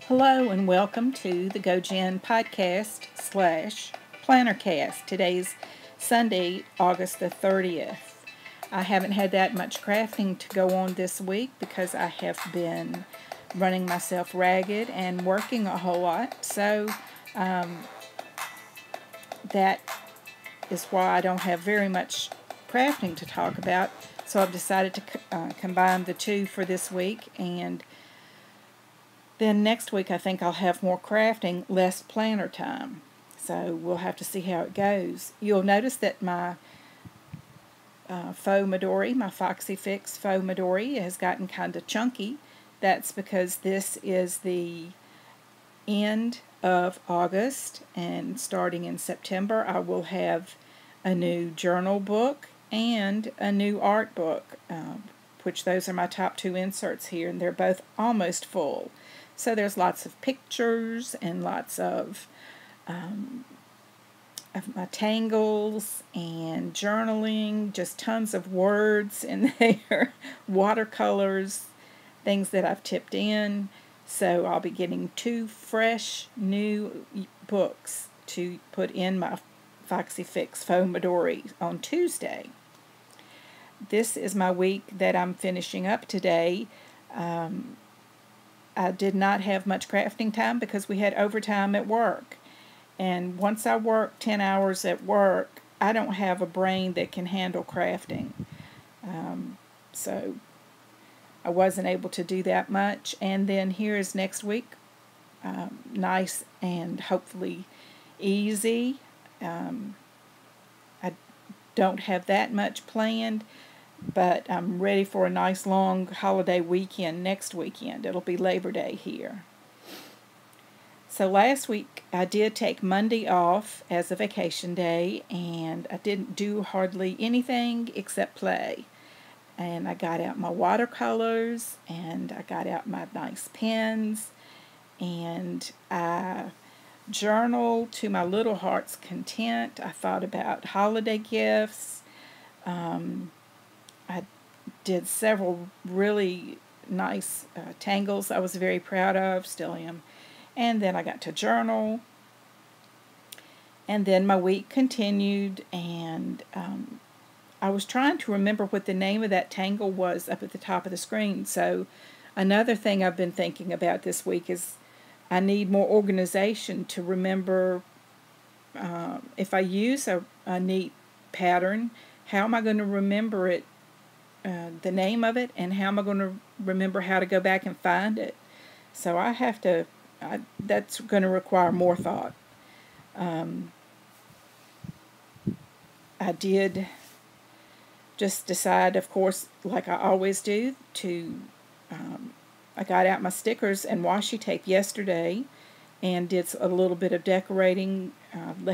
Hello and welcome to the gojenn podcast / plannercast. Today's Sunday, August the 30th. I haven't had that much crafting to go on this week because I have been running myself ragged and working a whole lot. So that is why I don't have very much crafting to talk about. So I've decided to combine the two for this week, and then next week I think I'll have more crafting, less planner time. So we'll have to see how it goes. You'll notice that my fauxdori, my Foxy Fix fauxdori, has gotten kind of chunky. That's because this is the end of August, and starting in September I will have a new journal book and a new art book, which those are my top two inserts here, and they're both almost full. So there's lots of pictures and lots of my tangles and journaling, just tons of words in there, watercolors, things that I've tipped in. So I'll be getting two fresh new books to put in my Foxy Fix fauxdori on Tuesday. This is my week that I'm finishing up today. I did not have much crafting time because we had overtime at work. And once I work 10 hours at work, I don't have a brain that can handle crafting. So I wasn't able to do that much. And then here is next week, nice and hopefully easy. I don't have that much planned, but I'm ready for a nice long holiday weekend next weekend. It'll be Labor Day here. So last week I did take Monday off as a vacation day, and I didn't do hardly anything except play. And I got out my watercolors, and I got out my nice pens, and I journaled to my little heart's content. I thought about holiday gifts. I did several really nice tangles I was very proud of, still am. And then I got to journal. And then my week continued, and I was trying to remember what the name of that tangle was up at the top of the screen. So another thing I've been thinking about this week is I need more organization to remember if I use a neat pattern, how am I going to remember it, the name of it, and how am I going to remember how to go back and find it. So that's going to require more thought. I did just decide, of course, like I always do, I got out my stickers and washi tape yesterday and did a little bit of decorating.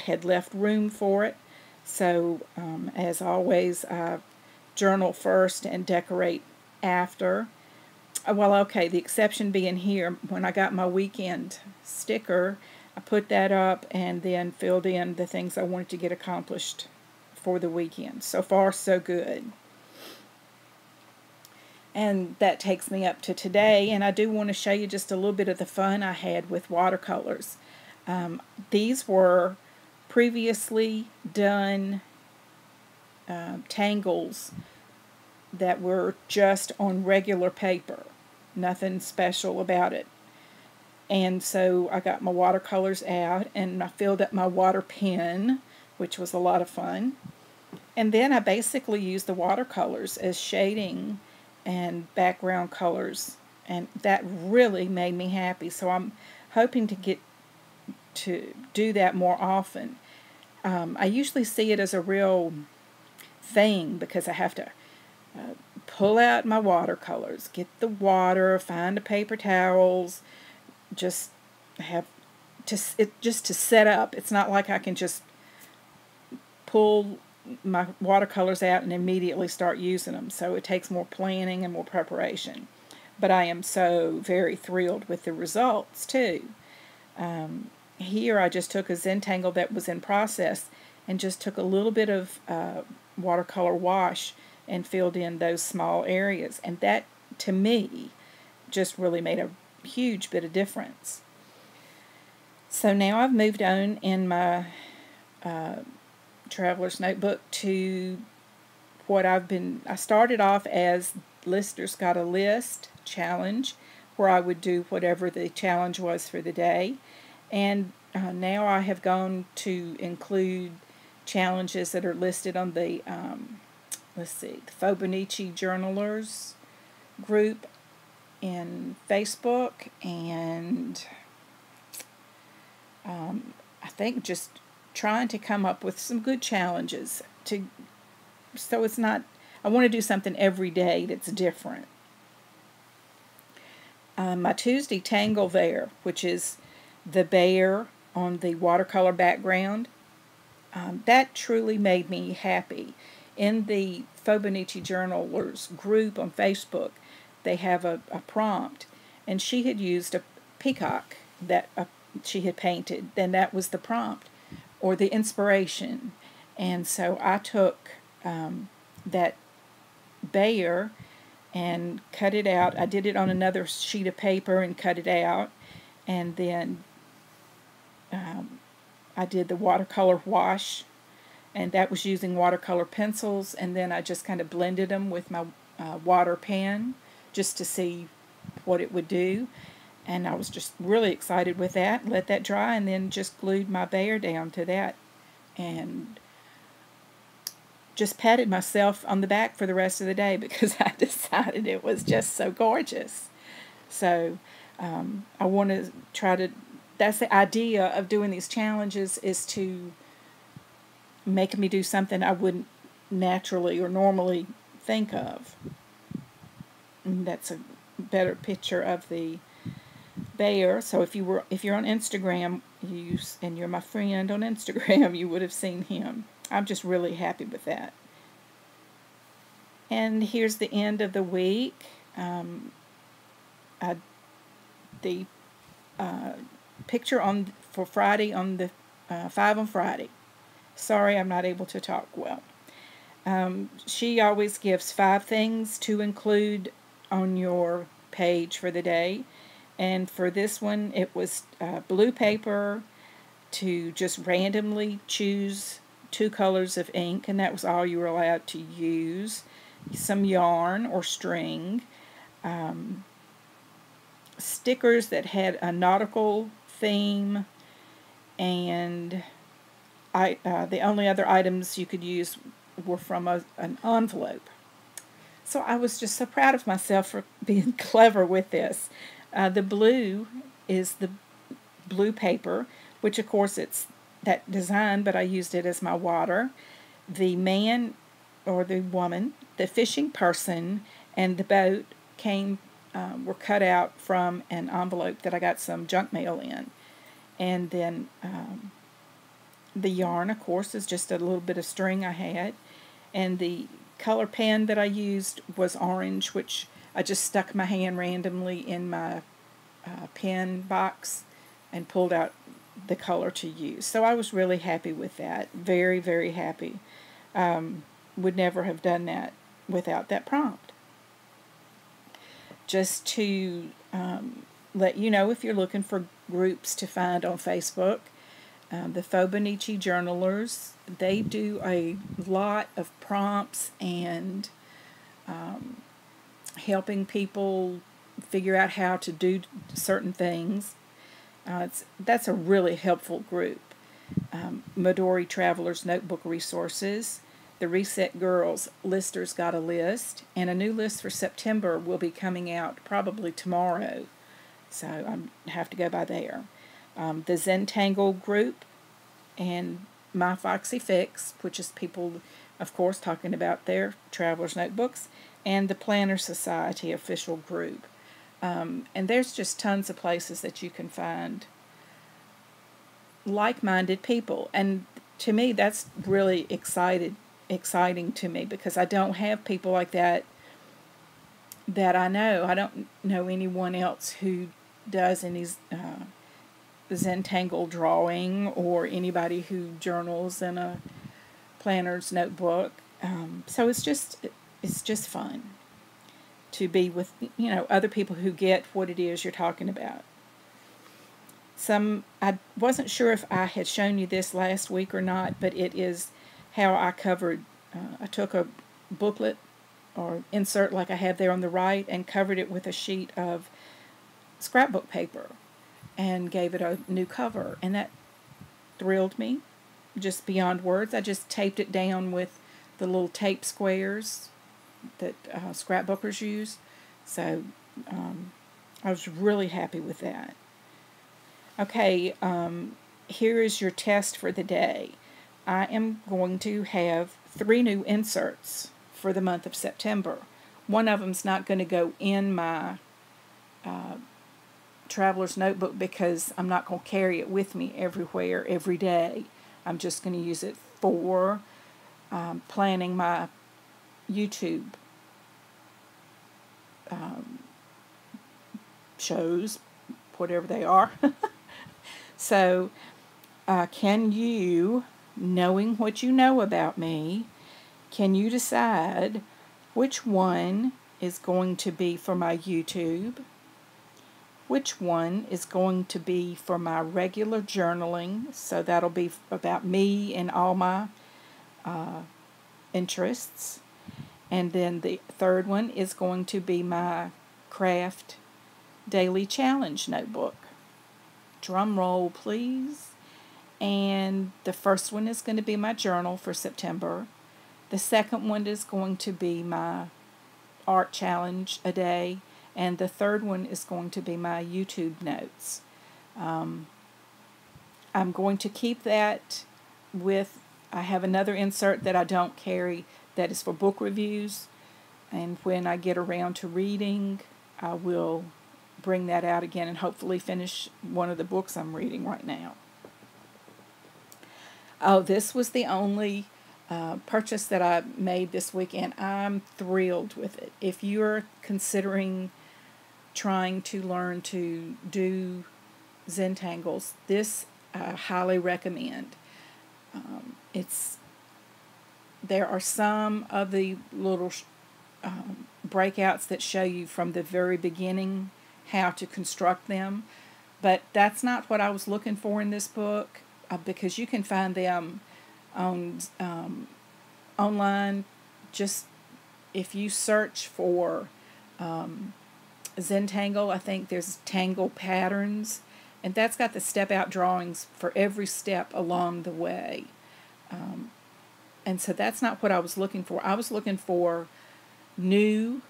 Had left room for it. So, as always, I journal first and decorate after. Well, okay, the exception being here, when I got my weekend sticker, I put that up and then filled in the things I wanted to get accomplished for the weekend. So far, so good. And that takes me up to today, and I do want to show you just a little bit of the fun I had with watercolors. These were previously done tangles that were just on regular paper, nothing special about it. And so I got my watercolors out and I filled up my water pen, which was a lot of fun. And then I basically used the watercolors as shading and background colors, and that really made me happy. So I'm hoping to get to do that more often. I usually see it as a real thing because I have to pull out my watercolors, get the water, find the paper towels, just to set up. It's not like I can just pull my watercolors out and immediately start using them. So it takes more planning and more preparation. But I am so very thrilled with the results too. Here I just took a Zentangle that was in process and just took a little bit of watercolor wash and filled in those small areas. And that, to me, just really made a huge bit of difference. So now I've moved on in my traveler's notebook to what I started off as Listers Got a List challenge, where I would do whatever the challenge was for the day. And now I have gone to include challenges that are listed on the, the Fauxdori Journalers group in Facebook, and I think just trying to come up with some good challenges so it's not, I want to do something every day that's different. My Tuesday Tangle there, which is the bear on the watercolor background, that truly made me happy. In the Fauxdori Journalers group on Facebook, they have a prompt, and she had used a peacock that she had painted. Then that was the prompt or the inspiration. And so I took that bear and cut it out. I did it on another sheet of paper and cut it out, and then I did the watercolor wash, and that was using watercolor pencils, and then I just kind of blended them with my water pen just to see what it would do. And I was just really excited with that. Let that dry, and then just glued my bear down to that, and just patted myself on the back for the rest of the day because I decided it was just so gorgeous. So I want to try to, that's the idea of doing these challenges, is to make me do something I wouldn't naturally or normally think of. And that's a better picture of the bear. So if you're on Instagram, and you're my friend on Instagram, you would have seen him. I'm just really happy with that. And here's the end of the week. The picture for Friday on the 5 on Friday. Sorry, I'm not able to talk well. She always gives 5 things to include on your page for the day. And for this one, it was blue paper to just randomly choose 2 colors of ink, and that was all you were allowed to use. Some yarn or string. Stickers that had a nautical theme, and the only other items you could use were from an envelope. So I was just so proud of myself for being clever with this. The blue is the blue paper, which of course it's that design, but I used it as my water. The man or the woman, the fishing person, and the boat were cut out from an envelope that I got some junk mail in. And then the yarn, of course, is just a little bit of string I had. And the color pen that I used was orange, which I just stuck my hand randomly in my pen box and pulled out the color to use. So I was really happy with that. Very, very happy. Would never have done that without that prompt. Just to let you know, if you're looking for groups to find on Facebook, the Fauxdori Journalers, they do a lot of prompts and helping people figure out how to do certain things. That's a really helpful group. Midori Traveler's Notebook Resources, the Reset Girls Listers Got a List, and a new list for September will be coming out probably tomorrow, so I have to go by there. The Zentangle group, and My Foxy Fix, which is people, of course, talking about their traveler's notebooks, and the Planner Society official group. And there's just tons of places that you can find like-minded people, and to me that's really exciting to me, because I don't have people like that I know. I don't know anyone else who does any Zentangle drawing, or anybody who journals in a planner's notebook. So it's just fun. to be with, other people who get what it is you're talking about. I wasn't sure if I had shown you this last week or not, but it is how I covered, I took a booklet or insert like I have there on the right and covered it with a sheet of scrapbook paper and gave it a new cover, and that thrilled me just beyond words. I just taped it down with the little tape squares that scrapbookers use, so I was really happy with that. Okay, here is your test for the day. I am going to have 3 new inserts for the month of September. One of them's not going to go in my traveler's notebook because I'm not going to carry it with me everywhere every day. I'm just going to use it for planning my YouTube shows, whatever they are. So, can you, knowing what you know about me, can you decide which one is going to be for my YouTube, which one is going to be for my regular journaling, so that'll be about me and all my interests, and then the third one is going to be my craft daily challenge notebook. Drum roll, please. And the first one is going to be my journal for September. The second one is going to be my art challenge a day. And the third one is going to be my YouTube notes. I'm going to keep that with, I have another insert that I don't carry that is for book reviews. And when I get around to reading, I will bring that out again and hopefully finish one of the books I'm reading right now. Oh, this was the only purchase that I made this weekend. I'm thrilled with it. If you're considering trying to learn to do zentangles, this I highly recommend. There are some of the little breakouts that show you from the very beginning how to construct them, but that's not what I was looking for in this book, because you can find them on online. Just if you search for Zentangle, I think there's Tangle Patterns, and that's got the step-out drawings for every step along the way. And so that's not what I was looking for. I was looking for new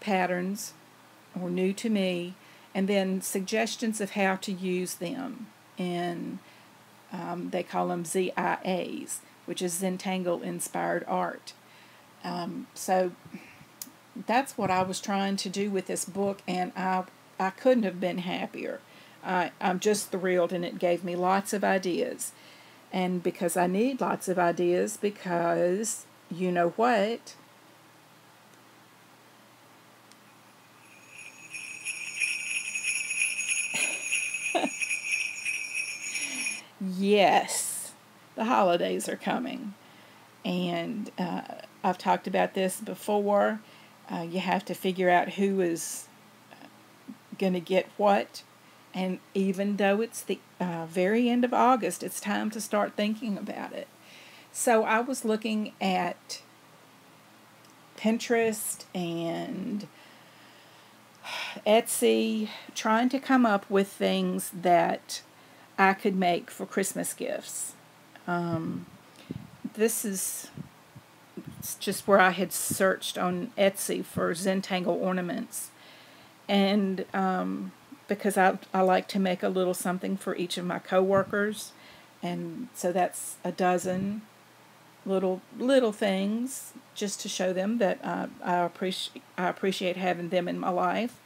patterns, or new to me, and then suggestions of how to use them. And they call them ZIAs, which is Zentangle Inspired Art. So that's what I was trying to do with this book, and I couldn't have been happier. I'm just thrilled, and it gave me lots of ideas. And because I need lots of ideas, because you know what? Yes, the holidays are coming, and I've talked about this before. You have to figure out who is going to get what, and even though it's the very end of August, it's time to start thinking about it. So I was looking at Pinterest and Etsy, trying to come up with things that I could make for Christmas gifts. This is just where I had searched on Etsy for Zentangle ornaments, and because I like to make a little something for each of my coworkers, and so that's a dozen little things just to show them that I appreciate having them in my life.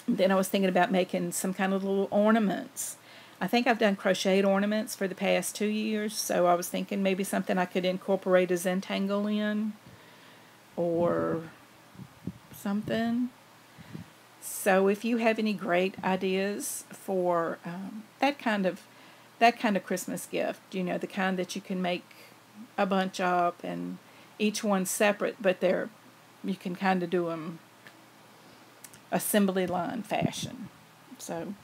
Then I was thinking about making some kind of little ornaments. I think I've done crocheted ornaments for the past 2 years, so I was thinking maybe something I could incorporate a Zentangle in, or something. So if you have any great ideas for that kind of Christmas gift, the kind that you can make a bunch of, and each one's separate, but they're you can kind of do them assembly line fashion. So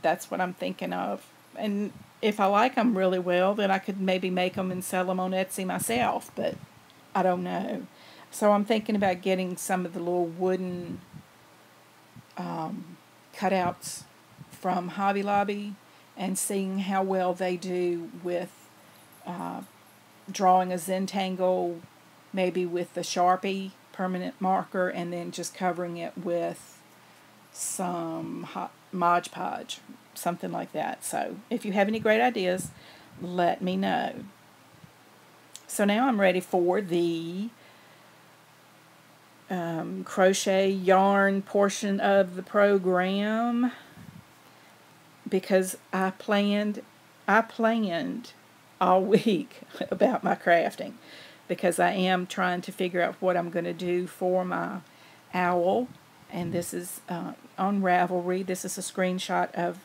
that's what I'm thinking of. And if I like them really well, then I could maybe make them and sell them on Etsy myself, but I don't know. So I'm thinking about getting some of the little wooden cutouts from Hobby Lobby and seeing how well they do with drawing a zentangle, maybe with the Sharpie permanent marker, and then just covering it with some Mod Podge, something like that. So if you have any great ideas, let me know. So now I'm ready for the crochet yarn portion of the program, because I planned all week about my crafting, because I am trying to figure out what I'm going to do for my owl. And this is on Ravelry. This is a screenshot of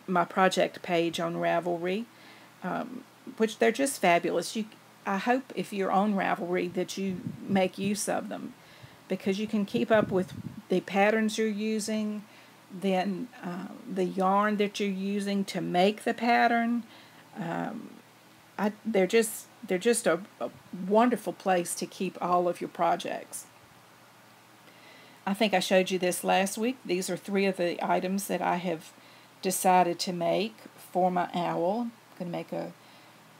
my project page on Ravelry, which they're just fabulous. I hope if you're on Ravelry that you make use of them, because you can keep up with the patterns you're using, then the yarn that you're using to make the pattern. They're just a wonderful place to keep all of your projects. I think I showed you this last week. These are 3 of the items that I have decided to make for my owl. I'm going to make a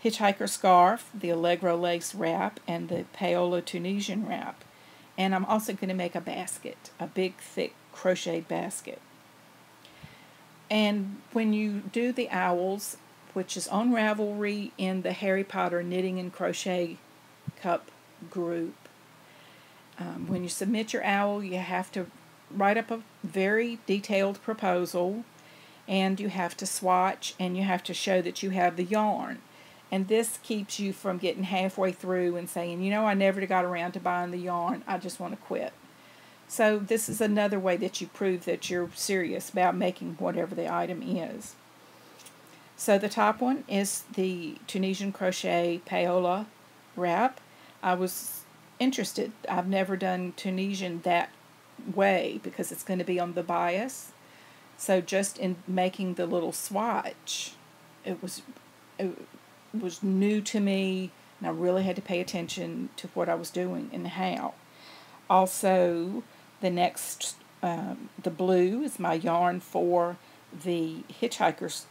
hitchhiker scarf, the Allegro lace wrap, and the Paola Tunisian wrap. And I'm also going to make a basket, a big, thick crocheted basket. And when you do the owls, which is on Ravelry in the Harry Potter Knitting and Crochet Cup group, when you submit your owl, you have to write up a very detailed proposal, and you have to swatch, and you have to show that you have the yarn. And this keeps you from getting halfway through and saying, you know, I never got around to buying the yarn, I just want to quit. So this is another way that you prove that you're serious about making whatever the item is. So the top one is the Tunisian crochet Paola wrap. I was interested. I've never done Tunisian that way because it's going to be on the bias. So just in making the little swatch, it was new to me, and I really had to pay attention to what I was doing and how. Also, the next, the blue is my yarn for the hitchhiker's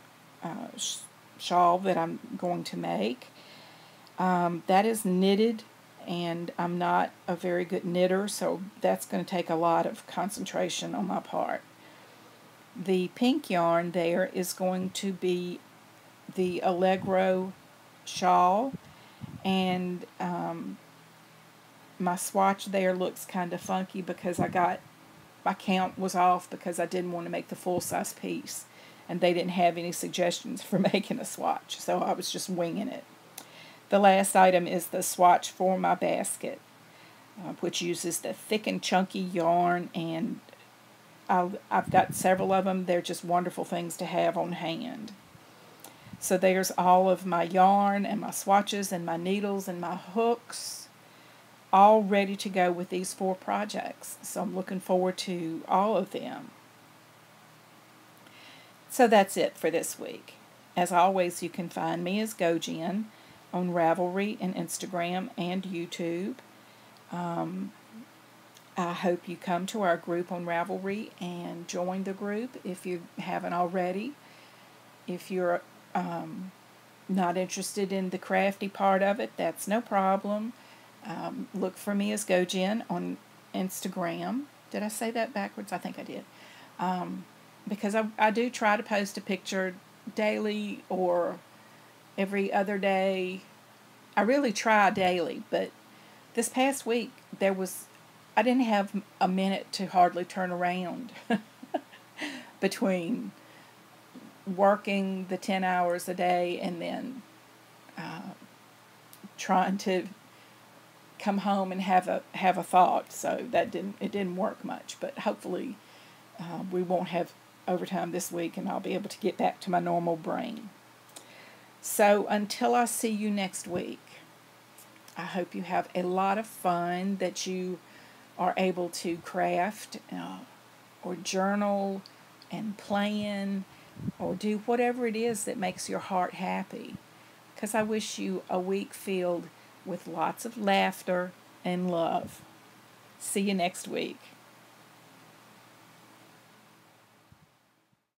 shawl that I'm going to make. That is knitted, and I'm not a very good knitter, so that's going to take a lot of concentration on my part. The pink yarn there is going to be the Allegro shawl, and my swatch there looks kind of funky because my count was off because I didn't want to make the full-size piece, and they didn't have any suggestions for making a swatch, so I was just winging it. The last item is the swatch for my basket, which uses the thick and chunky yarn, and I've got several of them. They're just wonderful things to have on hand. So there's all of my yarn and my swatches and my needles and my hooks, all ready to go with these 4 projects. So I'm looking forward to all of them. So that's it for this week. As always, you can find me as gojenn on Ravelry and Instagram and YouTube. I hope you come to our group on Ravelry and join the group if you haven't already. If you're not interested in the crafty part of it, that's no problem. Look for me as gojenn on Instagram. Did I say that backwards? I think I did. Because I do try to post a picture daily or every other day. I really try daily, but this past week I didn't have a minute to hardly turn around between working the 10 hours a day and then trying to come home and have a thought. So it didn't work much, but hopefully we won't have overtime this week, and I'll be able to get back to my normal brain. So until I see you next week, I hope you have a lot of fun, that you are able to craft or journal and plan or do whatever it is that makes your heart happy. Because I wish you a week filled with lots of laughter and love. See you next week.